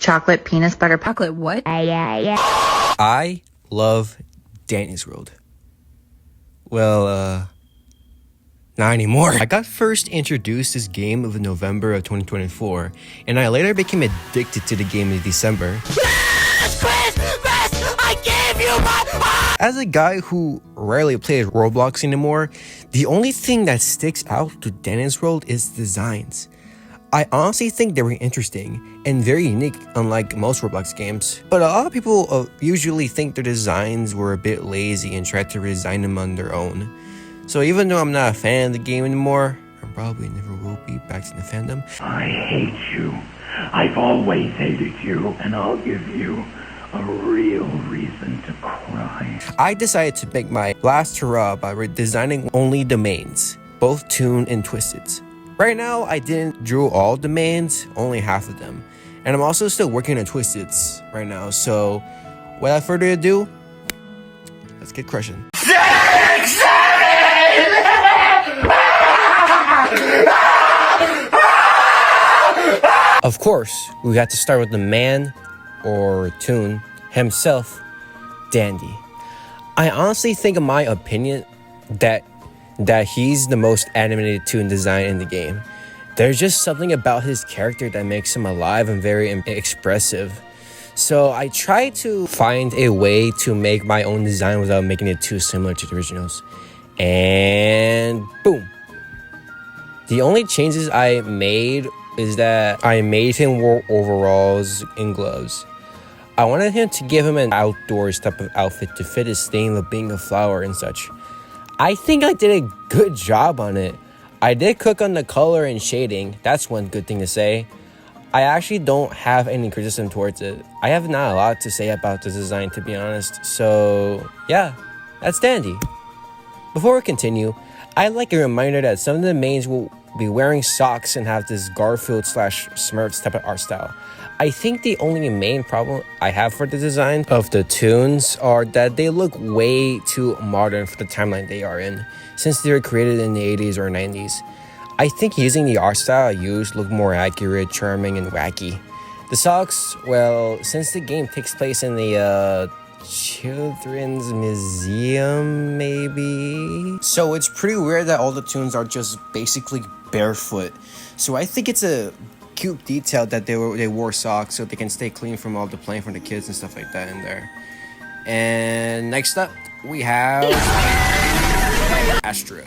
Chocolate penis butter Chocolate what? I love Danny's World. Well, not anymore. I got first introduced this game in November of 2024, and I later became addicted to the game in December. As a guy who rarely plays Roblox anymore, the only thing that sticks out to Danny's World is designs. I honestly think they were interesting and very unique, unlike most Roblox games. But a lot of people usually think their designs were a bit lazy and tried to redesign them on their own. So even though I'm not a fan of the game anymore, I probably never will be back in the fandom. I hate you. I've always hated you, and I'll give you a real reason to cry. I decided to make my last hurrah by redesigning only domains, both Toon and Twisted. Right now, I didn't draw all domains, only half of them. And I'm also still working on Twisted right now, so without further ado, let's get crushing. Of course, we have to start with the man, or Toon, himself, Dandy. I honestly think, in my opinion, that he's the most animated Toon design in the game. There's just something about his character that makes him alive and very expressive. So I tried to find a way to make my own design without making it too similar to the originals. And boom. The only changes I made is that I made him wear overalls and gloves. I wanted him to give him an outdoors type of outfit to fit his theme of being a flower and such. I think I did a good job on it. I did cook on the color and shading. That's one good thing to say. I actually don't have any criticism towards it. I have not a lot to say about the design, to be honest. So yeah, that's Dandy. Before we continue, I'd like a reminder that some of the mains will be wearing socks and have this Garfield/Smurfs type of art style. I think the only main problem I have for the design of the Toons are that they look way too modern for the timeline they are in, since they were created in the 80s or 90s. I think using the art style I used looked more accurate, charming, and wacky. The socks, well, since the game takes place in the children's museum, maybe? So it's pretty weird that all the Toons are just basically barefoot. So I think it's a cute detail that they wore socks so they can stay clean from all the playing from the kids and stuff like that in there. And next up, we have Astro.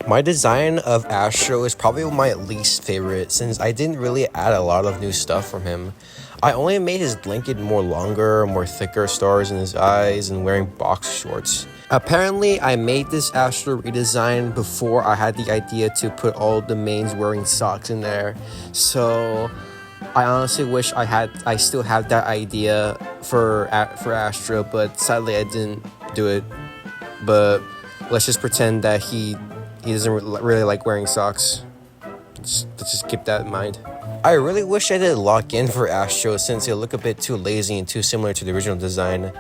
My design of Astro is probably my least favorite, since I didn't really add a lot of new stuff from him. I only made his blanket more longer, more thicker stars in his eyes, and wearing box shorts. Apparently, I made this Astro redesign before I had the idea to put all the mains wearing socks in there. So I honestly wish I still had that idea for Astro, but sadly I didn't do it. But let's just pretend that he doesn't really like wearing socks. Let's just keep that in mind. I really wish I did lock in for Astro, since it looked a bit too lazy and too similar to the original design.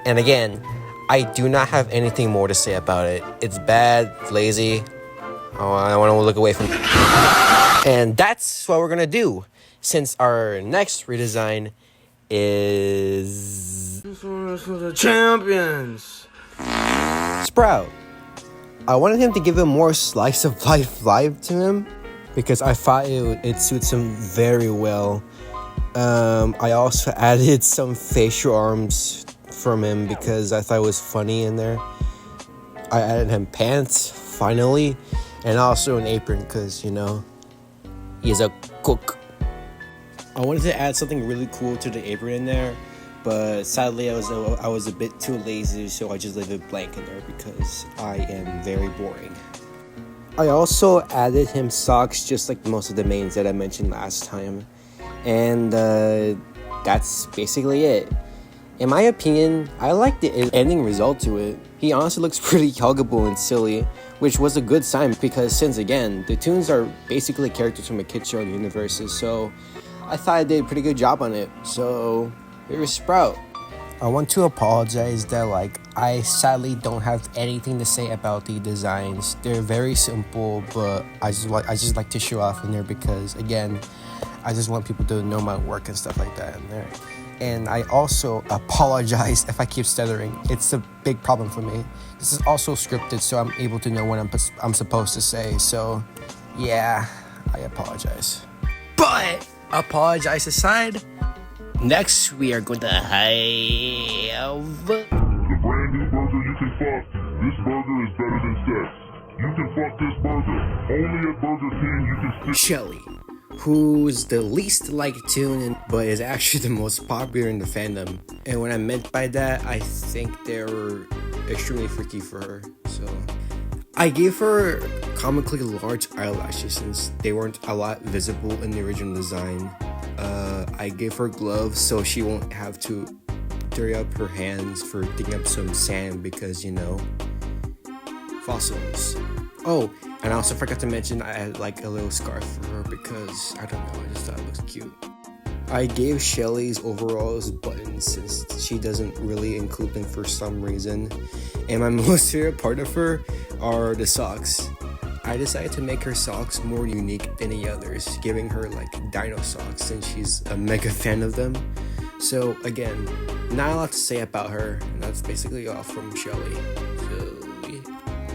And again, I do not have anything more to say about it. It's bad, lazy. Oh, I want to look away from it. And that's what we're gonna do, since our next redesign is the champions. Sprout. I wanted him to give a more slice of life vibe to him, because I thought it suits him very well. I also added some facial arms from him because I thought it was funny in there. I added him pants, finally, and also an apron because, you know, he's a cook. I wanted to add something really cool to the apron in there, but sadly I was a bit too lazy, so I just left it blank in there because I am very boring. I also added him socks, just like most of the mains that I mentioned last time. And that's basically it. In my opinion, I like the ending result to it. He honestly looks pretty huggable and silly, which was a good sign because, since again, the Toons are basically characters from a kid show universes, so I thought I did a pretty good job on it. So here's Sprout. I want to apologize that I sadly don't have anything to say about the designs. They're very simple, but I just like to show off in there because, again, I just want people to know my work and stuff like that in there. And I also apologize if I keep stuttering. It's a big problem for me. This is also scripted, so I'm able to know what I'm supposed to say. So, yeah, I apologize. But, apologize aside, next we are going to have... The brand new burger you can fuck. This burger is better than sex. You can fuck this burger. Only at Burger King you can stick. Shelly, who's the least liked toon, but is actually the most popular in the fandom. And what I meant by that, I think they were extremely freaky for her. So I gave her comically large eyelashes since they weren't a lot visible in the original design. I gave her gloves so she won't have to dirty up her hands for digging up some sand because, you know, fossils. Oh, and I also forgot to mention I had like a little scarf for her because, I don't know, I just thought it looked cute. I gave Shelly's overalls buttons since she doesn't really include them for some reason. And my most favorite part of her are the socks. I decided to make her socks more unique than the others, giving her like dino socks since she's a mega fan of them. So again, not a lot to say about her, and that's basically all from Shelly. So yeah.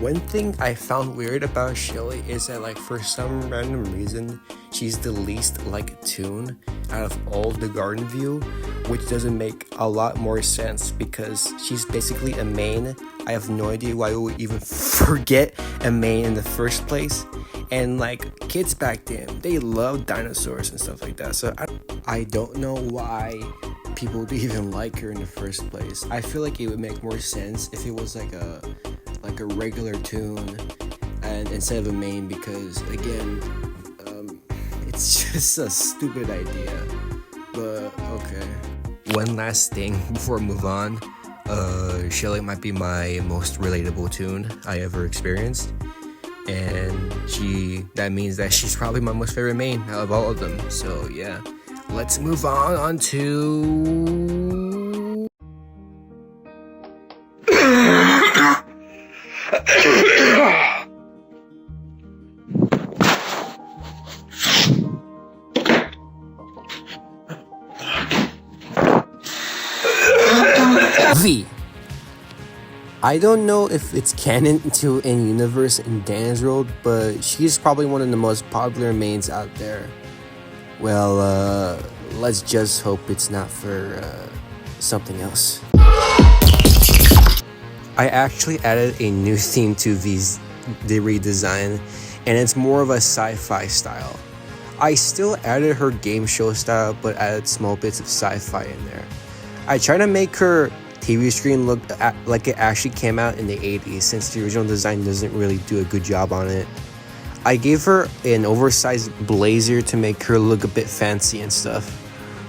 One thing I found weird about Shelly is that like for some random reason, she's the least like toon out of all the Garden View, which doesn't make a lot more sense because she's basically a main. I have no idea why we would even forget a main in the first place. And like kids back then, they loved dinosaurs and stuff like that. So I don't know why people would even like her in the first place. I feel like it would make more sense if it was like a regular toon and instead of a main, because again, it's just a stupid idea. But okay. One last thing before I move on. Shelly might be my most relatable toon I ever experienced. And that means that she's probably my most favorite main out of all of them. So yeah, let's move on to... V. I don't know if it's canon to in-universe in Dan's world, but she's probably one of the most popular mains out there. Well, let's just hope it's not for something else. I actually added a new theme to the redesign, and it's more of a sci-fi style. I still added her game show style, but added small bits of sci-fi in there. I try to make her TV screen look like it actually came out in the 80s since the original design doesn't really do a good job on it. I gave her an oversized blazer to make her look a bit fancy and stuff.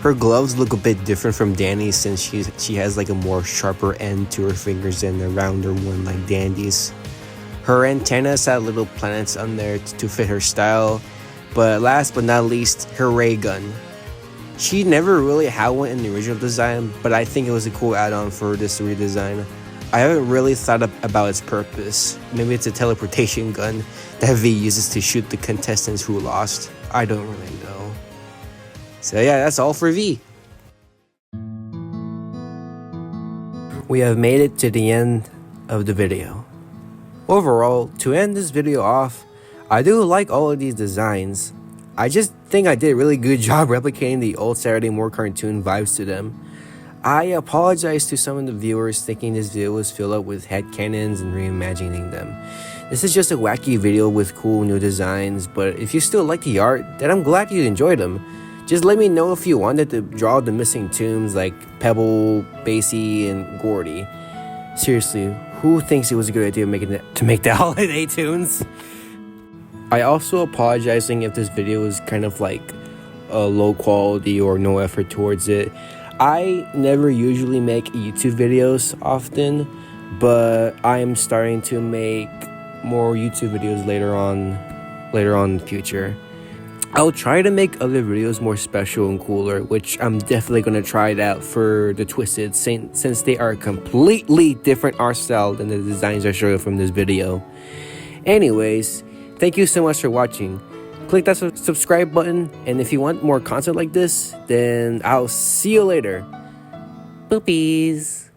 Her gloves look a bit different from Danny's since she has like a more sharper end to her fingers than a rounder one like Dandy's. Her antennas had little planets on there to fit her style, but last but not least, her ray gun. She never really had one in the original design, but I think it was a cool add-on for this redesign. I haven't really thought about its purpose. Maybe it's a teleportation gun that V uses to shoot the contestants who lost. I don't really know. So yeah, that's all for V. We have made it to the end of the video. Overall, to end this video off, I do like all of these designs. I just think I did a really good job replicating the old Saturday Morning Cartoon vibes to them. I apologize to some of the viewers thinking this video was filled up with headcanons and reimagining them. This is just a wacky video with cool new designs, but if you still like the art, then I'm glad you enjoyed them. Just let me know if you wanted to draw the missing toons like Pebble, Basie, and Gordy. Seriously, who thinks it was a good idea to make the holiday toons? I also apologizing if this video is kind of like low quality or no effort towards it. I never usually make YouTube videos often, but I am starting to make more YouTube videos later on in the future. I'll try to make other videos more special and cooler, which I'm definitely going to try it out for the Twisted since they are a completely different art style than the designs I showed from this video. Anyways, thank you so much for watching. click that subscribe button. And if you want more content like this, then I'll see you later. Boopies.